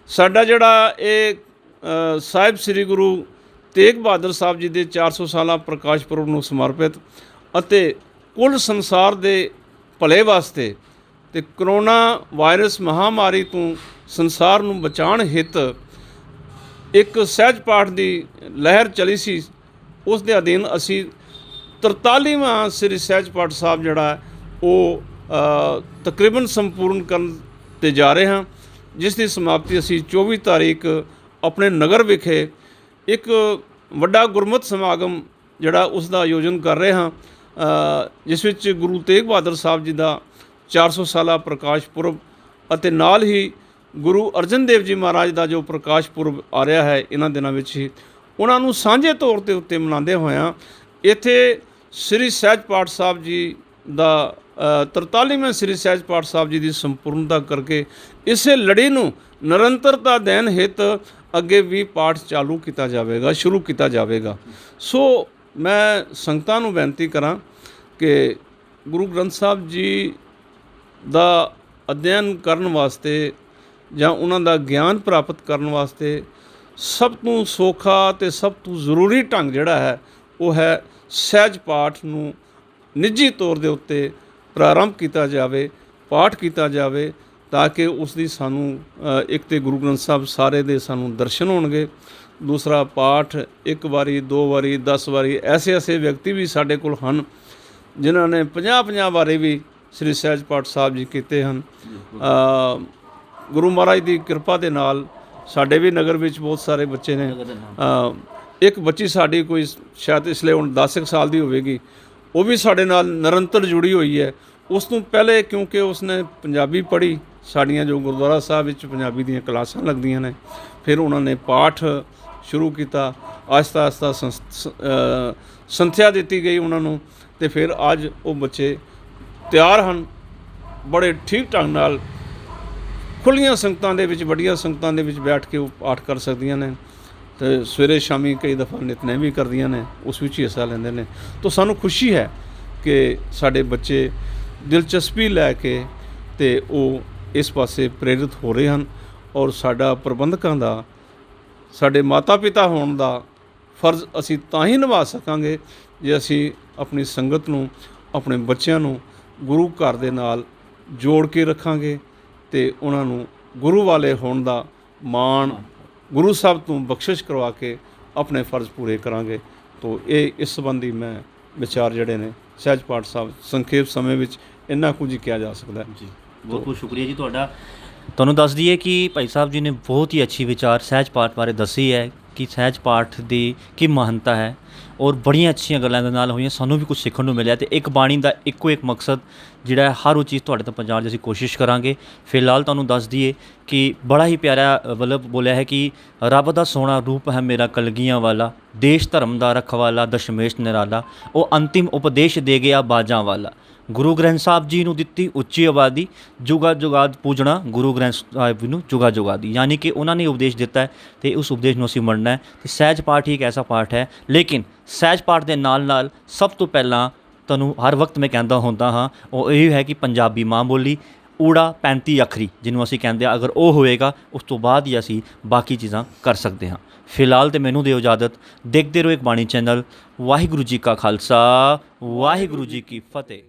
ਸਾਡਾ ਜਿਹੜਾ ਇਹ ਸਾਹਿਬ ਸ੍ਰੀ ਗੁਰੂ ਤੇਗ ਬਹਾਦਰ ਸਾਹਿਬ ਜੀ ਦੇ 400 ਸਾਲਾ ਪ੍ਰਕਾਸ਼ ਪੁਰਬ ਨੂੰ ਸਮਰਪਿਤ ਅਤੇ ਕੁੱਲ ਸੰਸਾਰ ਦੇ ਭਲੇ ਵਾਸਤੇ ਅਤੇ ਕਰੋਨਾ ਵਾਇਰਸ ਮਹਾਂਮਾਰੀ ਤੋਂ ਸੰਸਾਰ ਨੂੰ ਬਚਾਉਣ ਹਿੱਤ ਇੱਕ ਸਹਿਜ ਪਾਠ ਦੀ ਲਹਿਰ ਚਲੀ ਸੀ। ਉਸ ਦੇ ਅਧੀਨ ਅਸੀਂ 43ਵਾਂ ਸ੍ਰੀ ਸਹਿਜ ਪਾਠ ਸਾਹਿਬ ਜਿਹੜਾ ਉਹ ਤਕਰੀਬਨ ਸੰਪੂਰਨ ਕਰਨ 'ਤੇ ਜਾ ਰਹੇ ਹਾਂ, ਜਿਸ ਦੀ ਸਮਾਪਤੀ ਅਸੀਂ 24 ਤਾਰੀਖ ਆਪਣੇ ਨਗਰ ਵਿਖੇ ਇੱਕ ਵੱਡਾ ਗੁਰਮਤਿ ਸਮਾਗਮ ਜਿਹੜਾ ਉਸ ਦਾ ਆਯੋਜਨ ਕਰ ਰਹੇ ਹਾਂ, ਜਿਸ ਵਿੱਚ ਗੁਰੂ ਤੇਗ ਬਹਾਦਰ ਸਾਹਿਬ ਜੀ ਦਾ 400 ਸਾਲਾ ਪ੍ਰਕਾਸ਼ ਪੁਰਬ ਅਤੇ ਨਾਲ ਹੀ ਗੁਰੂ ਅਰਜਨ ਦੇਵ ਜੀ ਮਹਾਰਾਜ ਦਾ ਜੋ ਪ੍ਰਕਾਸ਼ ਪੁਰਬ ਆ ਰਿਹਾ ਹੈ ਇਹਨਾਂ ਦਿਨਾਂ ਵਿੱਚ ਹੀ, ਉਹਨਾਂ ਨੂੰ ਸਾਂਝੇ ਤੌਰ ਦੇ ਉੱਤੇ ਮਨਾਉਂਦੇ ਹੋਇਆਂ ਇੱਥੇ ਸ੍ਰੀ ਸਹਿਜ ਪਾਠ ਸਾਹਿਬ ਜੀ ਦਾ 43ਵੇਂ ਸ੍ਰੀ ਸਹਿਜ ਪਾਠ ਸਾਹਿਬ ਜੀ ਦੀ ਸੰਪੂਰਨਤਾ ਕਰਕੇ ਇਸੇ ਲੜੀ ਨੂੰ ਨਿਰੰਤਰਤਾ ਦੇਣ ਹਿੱਤ ਅੱਗੇ ਵੀ ਪਾਠ ਚਾਲੂ ਕੀਤਾ ਜਾਵੇਗਾ, ਸ਼ੁਰੂ ਕੀਤਾ ਜਾਵੇਗਾ। ਸੋ ਮੈਂ ਸੰਗਤਾਂ ਨੂੰ ਬੇਨਤੀ ਕਰਾਂ ਕਿ ਗੁਰੂ ਗ੍ਰੰਥ ਸਾਹਿਬ ਜੀ ਦਾ ਅਧਿਐਨ ਕਰਨ ਵਾਸਤੇ ਜਾਂ ਉਹਨਾਂ ਦਾ ਗਿਆਨ ਪ੍ਰਾਪਤ ਕਰਨ ਵਾਸਤੇ ਸਭ ਤੋਂ ਸੌਖਾ ਅਤੇ ਸਭ ਤੋਂ ਜ਼ਰੂਰੀ ਢੰਗ ਜਿਹੜਾ ਹੈ ਉਹ ਹੈ ਸਹਿਜ ਪਾਠ ਨੂੰ ਨਿੱਜੀ ਤੌਰ ਦੇ ਉੱਤੇ ਪ੍ਰਾਰੰਭ ਕੀਤਾ ਜਾਵੇ, ਪਾਠ ਕੀਤਾ ਜਾਵੇ, ਤਾਂ ਕਿ ਉਸ ਦੀ ਸਾਨੂੰ ਇੱਕ ਤਾਂ ਗੁਰੂ ਗ੍ਰੰਥ ਸਾਹਿਬ ਸਾਰੇ ਦੇ ਸਾਨੂੰ ਦਰਸ਼ਨ ਹੋਣਗੇ, ਦੂਸਰਾ ਪਾਠ ਇੱਕ ਵਾਰੀ, 2 ਵਾਰੀ, 10 ਵਾਰੀ, ਐਸੇ ਵਿਅਕਤੀ ਵੀ ਸਾਡੇ ਕੋਲ ਹਨ ਜਿਨ੍ਹਾਂ ਨੇ 50 ਵਾਰੀ ਵੀ ਸ੍ਰੀ ਸਹਿਜ ਪਾਠ ਸਾਹਿਬ ਜੀ ਕੀਤੇ ਹਨ। ਗੁਰੂ ਮਹਾਰਾਜ ਦੀ ਕਿਰਪਾ ਦੇ ਨਾਲ ਸਾਡੇ ਵੀ ਨਗਰ ਵਿੱਚ ਬਹੁਤ ਸਾਰੇ ਬੱਚੇ ਨੇ। ਇੱਕ ਬੱਚੀ ਸਾਡੀ ਕੋਈ ਸ਼ਾਇਦ ਇਸ ਲਈ ਹੁਣ 10 ਸਾਲ ਦੀ ਹੋਵੇਗੀ, ਉਹ ਵੀ ਸਾਡੇ ਨਾਲ ਨਿਰੰਤਰ ਜੁੜੀ ਹੋਈ ਹੈ। ਉਸ ਤੋਂ ਪਹਿਲੇ ਕਿਉਂਕਿ ਉਸਨੇ ਪੰਜਾਬੀ ਪੜ੍ਹੀ, ਸਾਡੀਆਂ ਜੋ ਗੁਰਦੁਆਰਾ ਸਾਹਿਬ ਵਿੱਚ ਪੰਜਾਬੀ ਦੀਆਂ ਕਲਾਸਾਂ ਲੱਗਦੀਆਂ ਨੇ, ਫਿਰ ਉਹਨਾਂ ਨੇ ਪਾਠ ਸ਼ੁਰੂ ਕੀਤਾ, ਆਹਿਸਤਾ ਸੰਥਿਆ ਦਿੱਤੀ ਗਈ ਉਹਨਾਂ ਨੂੰ, ਅਤੇ ਫਿਰ ਅੱਜ ਉਹ ਬੱਚੇ ਤਿਆਰ ਹਨ, ਬੜੇ ਠੀਕ ਢੰਗ ਨਾਲ ਖੁੱਲ੍ਹੀਆਂ ਸੰਗਤਾਂ ਦੇ ਵਿੱਚ, ਵੱਡੀਆਂ ਸੰਗਤਾਂ ਦੇ ਵਿੱਚ ਬੈਠ ਕੇ ਉਹ ਪਾਠ ਕਰ ਸਕਦੀਆਂ ਨੇ ਅਤੇ ਸਵੇਰੇ ਸ਼ਾਮੀ ਕਈ ਦਫਾ ਨਿਤਨੇਮ ਵੀ ਕਰਦੀਆਂ ਨੇ, ਉਸ ਵਿੱਚ ਹੀ ਹਿੱਸਾ ਲੈਂਦੇ ਨੇ। ਤਾਂ ਸਾਨੂੰ ਖੁਸ਼ੀ ਹੈ ਕਿ ਸਾਡੇ ਬੱਚੇ ਦਿਲਚਸਪੀ ਲੈ ਕੇ ਅਤੇ ਉਹ ਇਸ ਪਾਸੇ ਪ੍ਰੇਰਿਤ ਹੋ ਰਹੇ ਹਨ, ਔਰ ਸਾਡਾ ਪ੍ਰਬੰਧਕਾਂ ਦਾ, ਸਾਡੇ ਮਾਤਾ ਪਿਤਾ ਹੋਣ ਦਾ ਫਰਜ਼ ਅਸੀਂ ਤਾਂ ਹੀ ਨਿਭਾ ਸਕਾਂਗੇ ਜੇ ਅਸੀਂ ਆਪਣੀ ਸੰਗਤ ਨੂੰ, ਆਪਣੇ ਬੱਚਿਆਂ ਨੂੰ ਗੁਰੂ ਘਰ ਦੇ ਨਾਲ ਜੋੜ ਕੇ ਰੱਖਾਂਗੇ ਅਤੇ ਉਹਨਾਂ ਨੂੰ ਗੁਰੂ ਵਾਲੇ ਹੋਣ ਦਾ ਮਾਣ ਗੁਰੂ ਸਾਹਿਬ ਤੋਂ ਬਖਸ਼ਿਸ਼ ਕਰਵਾ ਕੇ ਆਪਣੇ ਫਰਜ਼ ਪੂਰੇ ਕਰਾਂਗੇ। ਤਾਂ ਇਹ ਇਸ ਸੰਬੰਧੀ ਮੈਂ ਵਿਚਾਰ ਜਿਹੜੇ ਨੇ ਸਹਿਜ ਪਾਠ ਸਾਹਿਬ ਸੰਖੇਪ ਸਮੇਂ ਵਿੱਚ ਇੰਨਾ ਕੁਝ ਹੀ ਕਿਹਾ ਜਾ ਸਕਦਾ ਜੀ। ਬਹੁਤ ਬਹੁਤ ਸ਼ੁਕਰੀਆ ਜੀ ਤੁਹਾਡਾ। ਤੁਹਾਨੂੰ ਦੱਸ ਦਈਏ ਕਿ ਭਾਈ ਸਾਹਿਬ ਜੀ ਨੇ ਬਹੁਤ ਹੀ ਅੱਛੀ ਵਿਚਾਰ ਸਹਿਜ ਪਾਠ ਬਾਰੇ ਦੱਸੀ ਹੈ ਕਿ ਸਹਿਜ ਪਾਠ ਦੀ ਕੀ ਮਹਾਨਤਾ ਹੈ, ਔਰ ਬੜੀਆਂ ਅੱਛੀਆਂ ਗੱਲਾਂ ਦੇ ਨਾਲ ਹੋਈਆਂ, ਸਾਨੂੰ ਵੀ ਕੁਝ ਸਿੱਖਣ ਨੂੰ ਮਿਲਿਆ। ਅਤੇ ਇੱਕ ਬਾਣੀ ਦਾ ਇੱਕੋ ਇੱਕ ਮਕਸਦ ਜਿਹੜਾ ਹੈ, ਹਰ ਉਹ ਚੀਜ਼ ਤੁਹਾਡੇ ਤੱਕ ਪਹੁੰਚਾਉਣ ਦੀ ਅਸੀਂ ਕੋਸ਼ਿਸ਼ ਕਰਾਂਗੇ। ਫਿਲਹਾਲ ਤੁਹਾਨੂੰ ਦੱਸ ਦਈਏ ਕਿ ਬੜਾ ਹੀ ਪਿਆਰਾ ਮਤਲਬ ਬੋਲਿਆ ਹੈ ਕਿ ਰੱਬ ਦਾ ਸੋਹਣਾ ਰੂਪ ਹੈ ਮੇਰਾ ਕਲਗੀਆਂ ਵਾਲਾ, ਦੇਸ਼ ਧਰਮ ਦਾ ਰਖਵਾਲਾ ਦਸ਼ਮੇਸ਼ ਨਿਰਾਲਾ, ਉਹ ਅੰਤਿਮ ਉਪਦੇਸ਼ ਦੇ ਗਿਆ ਬਾਜਾਂ ਵਾਲਾ, ਗੁਰੂ ਗ੍ਰੰਥ ਸਾਹਿਬ ਜੀ ਨੂੰ ਦਿੱਤੀ ਉੱਚੀ ਆਬਾਦੀ, ਜੁਗਾ ਜੁਗਾਦ ਪੂਜਣਾ ਗੁਰੂ ਗ੍ਰੰਥ ਸਾਹਿਬ ਨੂੰ ਜੁਗਾ ਜੁਗਾਦੀ। ਯਾਨੀ ਕਿ ਉਹਨਾਂ ਨੇ ਉਪਦੇਸ਼ ਦਿੱਤਾ ਹੈ ਅਤੇ ਉਸ ਉਪਦੇਸ਼ ਨੂੰ ਅਸੀਂ ਮੰਨਣਾ ਹੈ। ਅਤੇ ਸਹਿਜ ਪਾਠ ਹੀ ਇੱਕ ਐਸਾ ਪਾਠ ਹੈ, ਲੇਕਿਨ ਸਹਿਜ ਪਾਠ ਦੇ ਨਾਲ ਨਾਲ ਸਭ ਤੋਂ ਪਹਿਲਾਂ ਤੁਹਾਨੂੰ ਹਰ ਵਕਤ ਮੈਂ ਕਹਿੰਦਾ ਹੁੰਦਾ ਹਾਂ, ਉਹ ਇਹ ਹੈ ਕਿ ਪੰਜਾਬੀ ਮਾਂ ਬੋਲੀ ਊੜਾ 35 ਅੱਖਰੀ ਜਿਹਨੂੰ ਅਸੀਂ ਕਹਿੰਦੇ ਆ, ਅਗਰ ਉਹ ਹੋਏਗਾ ਉਸ ਤੋਂ ਬਾਅਦ ਹੀ ਅਸੀਂ ਬਾਕੀ ਚੀਜ਼ਾਂ ਕਰ ਸਕਦੇ ਹਾਂ। ਫਿਲਹਾਲ ਤੇ ਮੈਨੂੰ ਦਿਓ ਇਜਾਜ਼ਤ। ਦੇਖਦੇ ਰਹੋ ਇੱਕ ਬਾਣੀ ਚੈਨਲ। ਵਾਹਿਗੁਰੂ ਜੀ ਕਾ ਖਾਲਸਾ, ਵਾਹਿਗੁਰੂ ਜੀ ਕੀ ਫਤਿਹ।